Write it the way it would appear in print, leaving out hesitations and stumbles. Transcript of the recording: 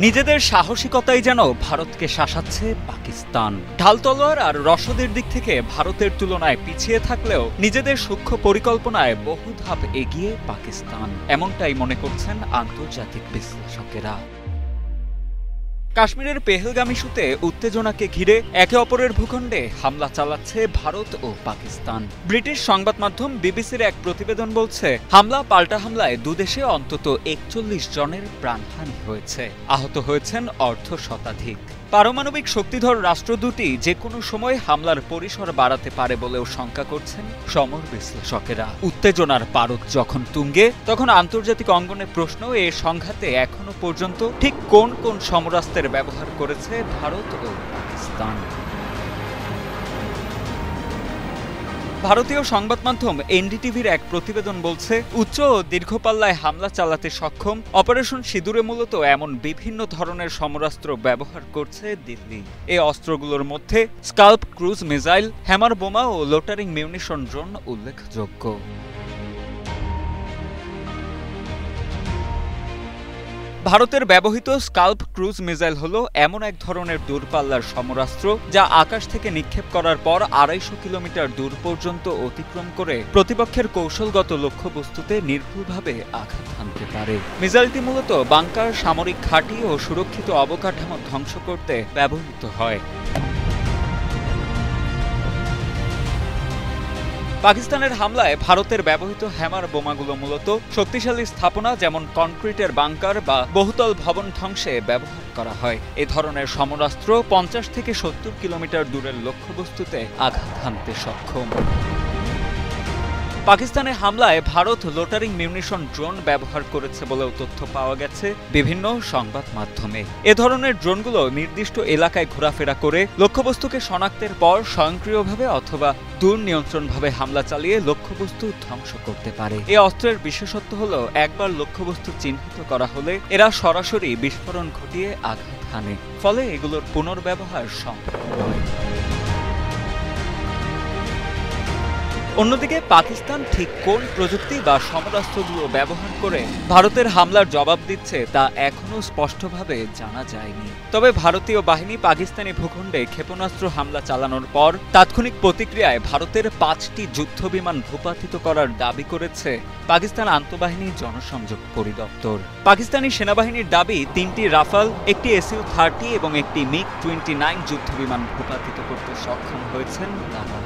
নিজেদের সাহসিকতাই যেন ভারতকে শাসাচ্ছে পাকিস্তান। ঢাল তলোয়ার আর রসদের দিক থেকে ভারতের তুলনায় পিছিয়ে থাকলেও নিজেদের সূক্ষ্ম পরিকল্পনায় বহু ধাপ এগিয়ে পাকিস্তান, এমনটাই মনে করছেন আন্তর্জাতিক বিশ্লেষকেরা। কাশ্মীরের পেহেলগাম ইস্যুতে উত্তেজনাকে ঘিরে একে অপরের ভূখণ্ডে হামলা চালাচ্ছে ভারত ও পাকিস্তান। ব্রিটিশ সংবাদ মাধ্যম বিবিসির এক প্রতিবেদন বলছে, হামলা পাল্টা হামলায় দুদেশে অন্তত ৪১ জনের প্রাণহানি হয়েছে, আহত হয়েছেন অর্ধ শতাধিক। পারমাণবিক শক্তিধর রাষ্ট্র দুটি যে কোনো সময় হামলার পরিসর বাড়াতে পারে বলেও শঙ্কা করছেন সমর বিশ্লেষকেরা। উত্তেজনার পারদ যখন তুঙ্গে, তখন আন্তর্জাতিক অঙ্গনে প্রশ্ন, এ সংঘাতে এখনো পর্যন্ত ঠিক কোন কোন সমরাস্ত্রের ব্যবহার করেছে ভারত ও পাকিস্তান। ভারতীয় সংবাদ মাধ্যম এনডিটিভির এক প্রতিবেদন বলছে, উচ্চ ও দীর্ঘপাল্লায় হামলা চালাতে সক্ষম অপারেশন সিঁদুরে মূলত এমন বিভিন্ন ধরনের সমরাস্ত্র ব্যবহার করছে দিল্লি। এই অস্ত্রগুলোর মধ্যে স্কাল্প ক্রুজ মিসাইল, হ্যামার বোমা ও লোটারিং মিউনিশন ড্রোন উল্লেখযোগ্য। ভারতের ব্যবহৃত স্কাল্প ক্রুজ মিসাইল হলো এমন এক ধরনের দূরপাল্লার সমরাস্ত্র যা আকাশ থেকে নিক্ষেপ করার পর ২৫০ কিলোমিটার দূর পর্যন্ত অতিক্রম করে প্রতিপক্ষের কৌশলগত লক্ষ্যবস্তুতে নির্ভুলভাবে আঘাত হানতে পারে। মিসাইলটি মূলত বাংকার, সামরিক ঘাঁটি ও সুরক্ষিত অবকাঠামো ধ্বংস করতে ব্যবহৃত হয়। পাকিস্তানের হামলায় ভারতের ব্যবহৃত হ্যামার বোমাগুলো মূলত শক্তিশালী স্থাপনা যেমন কনক্রিটের বাংকার বা বহুতল ভবন ধ্বংসে ব্যবহার করা হয়। এ ধরনের সমরাস্ত্র ৫০ থেকে ৭০ কিলোমিটার দূরের লক্ষ্যবস্তুতে আঘাত হানতে সক্ষম। পাকিস্তানের হামলায় ভারত লোটারিং মিউনিশন ড্রোন ব্যবহার করেছে বলেও তথ্য পাওয়া গেছে বিভিন্ন সংবাদ মাধ্যমে। এ ধরনের ড্রোনগুলো নির্দিষ্ট এলাকায় ঘোরাফেরা করে লক্ষ্যবস্তুকে শনাক্তের পর স্বয়ংক্রিয়ভাবে অথবা দূর নিয়ন্ত্রণভাবে হামলা চালিয়ে লক্ষ্যবস্তু ধ্বংস করতে পারে। এই অস্ত্রের বিশেষত্ব হলো, একবার লক্ষ্যবস্তু চিহ্নিত করা হলে এরা সরাসরি বিস্ফোরণ ঘটিয়ে আঘাত হানে, ফলে এগুলোর পুনর্ব্যবহার সম্ভব নয়। অন্যদিকে পাকিস্তান ঠিক কোন প্রযুক্তি বা সমরাস্ত্রগুলো ব্যবহার করে ভারতের হামলার জবাব দিচ্ছে তা এখনও স্পষ্টভাবে জানা যায়নি। তবে ভারতীয় বাহিনী পাকিস্তানি ভূখণ্ডে ক্ষেপণাস্ত্র হামলা চালানোর পর তাৎক্ষণিক প্রতিক্রিয়ায় ভারতের ৫টি যুদ্ধবিমান ভূপাতিত করার দাবি করেছে পাকিস্তান আন্তঃবাহিনী জনসংযোগ পরিদপ্তর। পাকিস্তানি সেনাবাহিনীর দাবি, ৩টি রাফাল, একটি SU-30 এবং একটি MiG-29 যুদ্ধবিমান ভূপাতিত করতে সক্ষম হয়েছেন তারা।